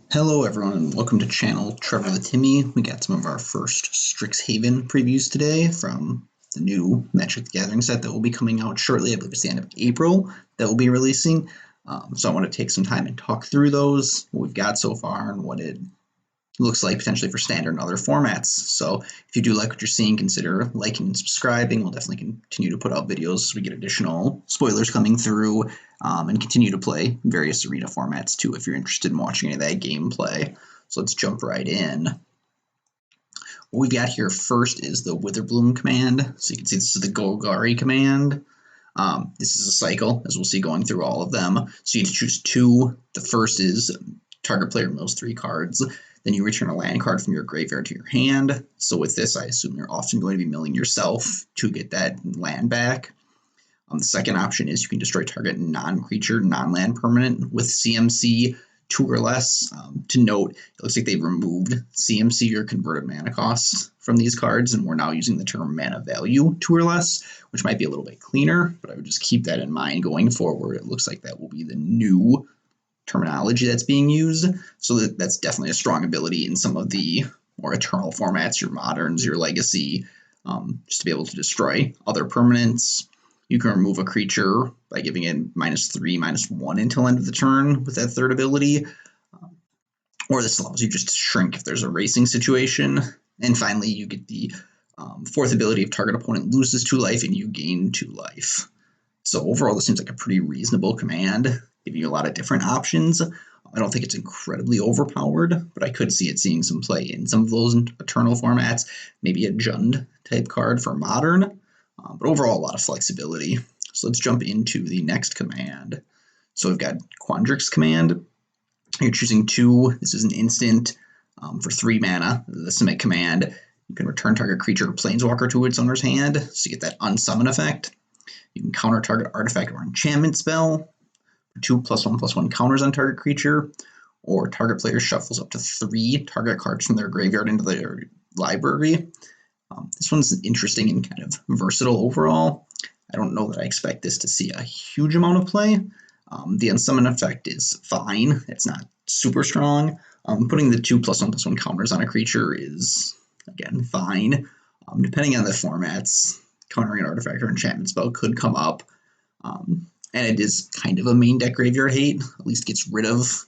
Hello everyone and welcome to channel Trevor-The-Timmy. We got some of our first Strixhaven previews today from the new Magic the Gathering set that will be coming out shortly. I believe it's the end of April that we'll be releasing. So I want to take some time and talk through those, what we've got so far and what it looks like potentially for standard and other formats. So if you do like what you're seeing, consider liking and subscribing. We'll definitely continue to put out videos as we get additional spoilers coming through and continue to play various arena formats too if you're interested in watching any of that gameplay. So let's jump right in. What we've got here first is the Witherbloom command. So you can see this is the Golgari command. This is a cycle, as we'll see going through all of them. So you need to choose two. The first is target player mills 3 cards. Then you return a land card from your graveyard to your hand. So with this, I assume you're often going to be milling yourself to get that land back. The second option is you can destroy target non-creature, non-land permanent with CMC 2 or less. To note, it looks like they've removed CMC or converted mana cost from these cards, and we're now using the term mana value 2 or less, which might be a little bit cleaner, but I would just keep that in mind going forward. It looks like that will be the new terminology that's being used, so that's definitely a strong ability in some of the more eternal formats, your moderns, your legacy, just to be able to destroy other permanents. You can remove a creature by giving it -3, -1 until end of the turn with that third ability, or this allows you just to shrink if there's a racing situation. And finally, you get the fourth ability of target opponent loses 2 life and you gain 2 life. So overall, this seems like a pretty reasonable command, giving you a lot of different options. I don't think it's incredibly overpowered, but I could see it seeing some play in some of those eternal formats, maybe a Jund type card for modern, but overall a lot of flexibility. So let's jump into the next command. So we've got Quandrix command. You're choosing 2. This is an instant for 3 mana. The Simic command. You can return target creature or planeswalker to its owner's hand, so you get that unsummon effect. You can counter target artifact or enchantment spell. 2 +1/+1 counters on target creature, or target player shuffles up to 3 target cards from their graveyard into their library. This one's interesting and kind of versatile overall. I don't know that I expect this to see a huge amount of play. The unsummon effect is fine. It's not super strong. Putting the 2 +1/+1 counters on a creature is, again, fine. Depending on the formats, countering an artifact or enchantment spell could come up. And it is kind of a main deck graveyard hate, at least gets rid of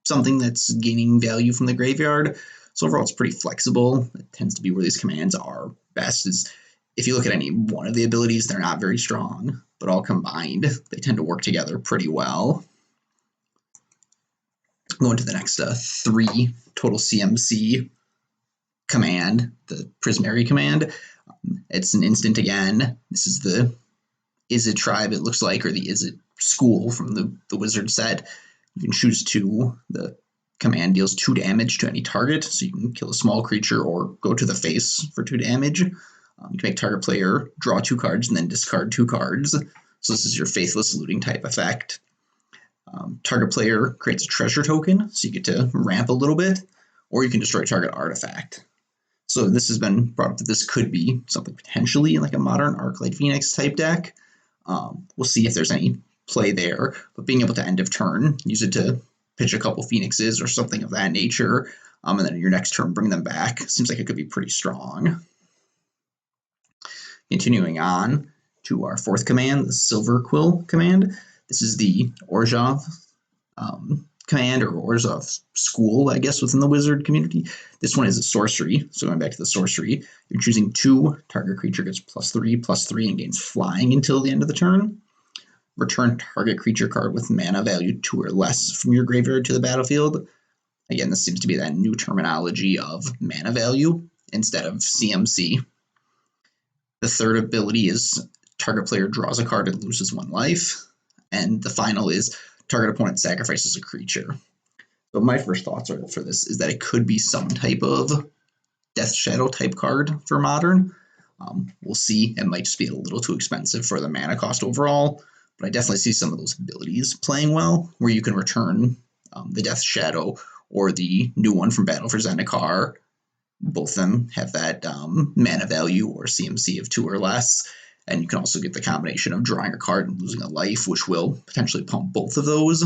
something that's gaining value from the graveyard. So overall, it's pretty flexible. It tends to be where these commands are best. Is if you look at any one of the abilities, they're not very strong, but all combined, they tend to work together pretty well. Going to the next 3 total CMC command, the Prismary command. It's an instant again. This is the Is It tribe, it looks like, or the Is It school from the wizard set. You can choose 2. The command deals 2 damage to any target, so you can kill a small creature or go to the face for 2 damage. You can make target player draw 2 cards and then discard 2 cards. So this is your faithless looting type effect. Target player creates a treasure token, so you get to ramp a little bit, or you can destroy target artifact. So this has been brought up that this could be something potentially like a modern Arclight Phoenix type deck. We'll see if there's any play there, but being able to end of turn, use it to pitch a couple Phoenixes or something of that nature, and then your next turn bring them back, seems like it could be pretty strong. Continuing on to our 4th command, the Silver Quill command. This is the Orzhov command, or Orzhov school, I guess, within the wizard community. This one is a sorcery, so going back to the sorcery, you're choosing 2, target creature gets +3/+3 and gains flying until the end of the turn. Return target creature card with mana value 2 or less from your graveyard to the battlefield. Again, this seems to be that new terminology of mana value instead of CMC. The third ability is target player draws a card and loses 1 life. And the final is target opponent sacrifices a creature. But my first thoughts are for this is that it could be some type of Death Shadow type card for modern. We'll see. It might just be a little too expensive for the mana cost overall, but I definitely see some of those abilities playing well, where you can return the Death Shadow or the new one from Battle for Zendikar. Both of them have that mana value or CMC of 2 or less, and you can also get the combination of drawing a card and losing a life, which will potentially pump both of those.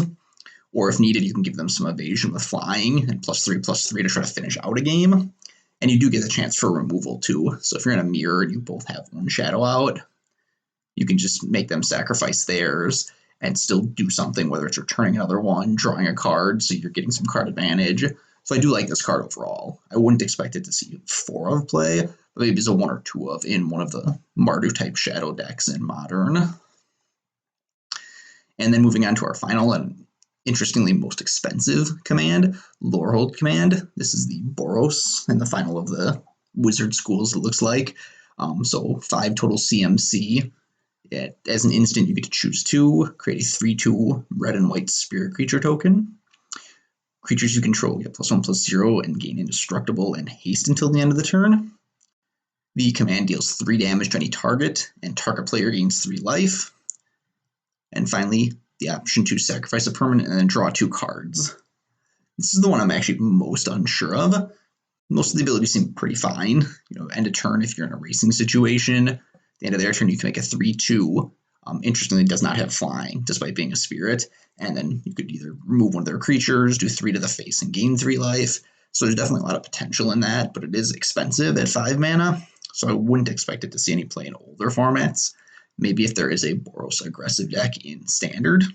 or if needed, you can give them some evasion with flying and +3/+3 to try to finish out a game. And you do get the chance for removal too. So if you're in a mirror and you both have one shadow out, you can just make them sacrifice theirs and still do something, whether it's returning another one, drawing a card, so you're getting some card advantage. So I do like this card overall. I wouldn't expect it to see 4 of play, but maybe it's a 1 or 2 of in one of the Mardu-type shadow decks in Modern. And then moving on to our final and interestingly most expensive command, Lorehold command. This is the Boros in the final of the Wizard Schools, it looks like. So 5 total CMC. As an instant, you get to choose 2, create a 3/2 red and white spirit creature token. Creatures you control get +1/+0 and gain indestructible and haste until the end of the turn. The command deals 3 damage to any target, and target player gains 3 life. And finally, the option to sacrifice a permanent and then draw 2 cards. This is the one I'm actually most unsure of. Most of the abilities seem pretty fine. End of turn if you're in a racing situation. At the end of their turn, you can make a 3/2. Interestingly, it does not have flying, despite being a spirit. And then you could either remove one of their creatures, do 3 to the face, and gain 3 life. So there's definitely a lot of potential in that, but it is expensive at 5 mana. So I wouldn't expect it to see any play in older formats. Maybe if there is a Boros aggressive deck in Standard,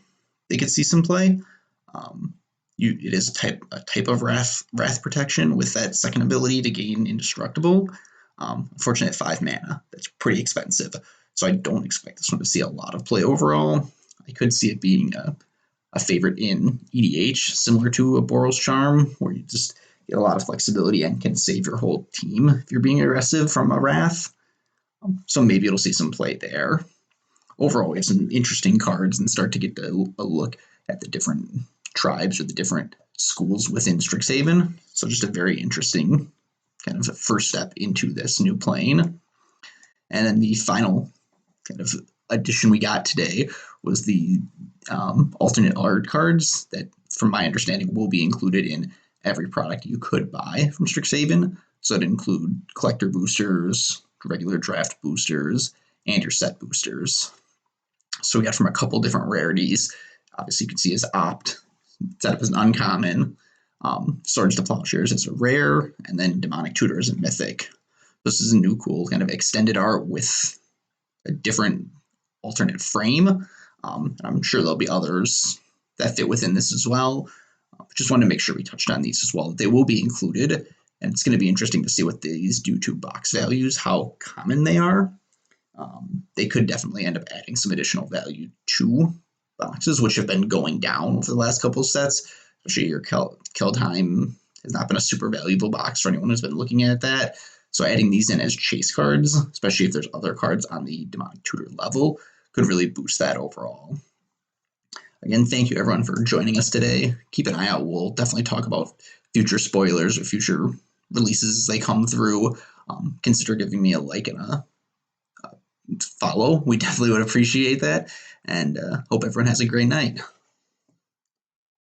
they could see some play. It is a type of Wrath protection with that second ability to gain indestructible. Unfortunately, at 5 mana, that's pretty expensive. So I don't expect this one to see a lot of play overall. I could see it being a favorite in EDH, similar to a Boros Charm, where you just get a lot of flexibility and can save your whole team if you're being aggressive from a Wrath. So maybe it'll see some play there. Overall, we have some interesting cards and start to get a look at the different tribes or the different schools within Strixhaven. So just a very interesting kind of first step into this new plane. And then the final kind of addition we got today was the alternate art cards that, from my understanding, will be included in every product you could buy from Strixhaven. So it'd include collector boosters, regular draft boosters, and your set boosters. So we got from a couple different rarities. Obviously, you can see as Opt, set up as an uncommon, Swords to Plowshares as a rare, and then Demonic Tutor as a mythic. This is a new cool kind of extended art with a different alternate frame. I'm sure there'll be others that fit within this as well. Just wanted to make sure we touched on these as well. They will be included, and it's going to be interesting to see what these do to box values, how common they are. They could definitely end up adding some additional value to boxes, which have been going down over the last couple of sets. Especially your Keldheim has not been a super valuable box for anyone who's been looking at that. So adding these in as chase cards, especially if there's other cards on the Demonic Tutor level, could really boost that overall. Again, thank you everyone for joining us today. Keep an eye out. We'll definitely talk about future spoilers or future releases as they come through. Consider giving me a like and a follow. We definitely would appreciate that. And hope everyone has a great night.